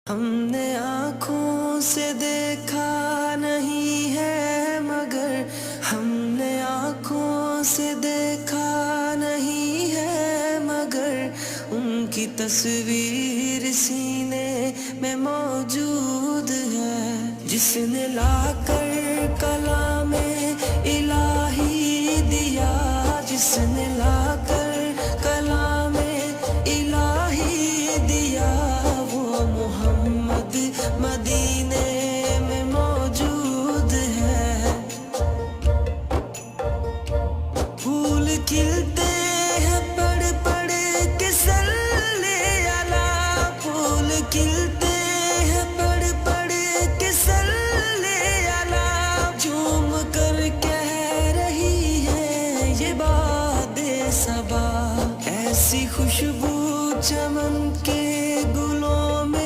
हमने आँखों से देखा नहीं है मगर हमने आँखों से देखा नहीं है मगर उनकी तस्वीर सीने में मौजूद है। जिसने लाकर कलामे इलाही दिया, जिसने लाकर कलामे इलाही दिया, वो मोहम्मद मदीने में मौजूद है। फूल खिलते हैं पड़ पड़ के सल्ले अला, फूल खिलते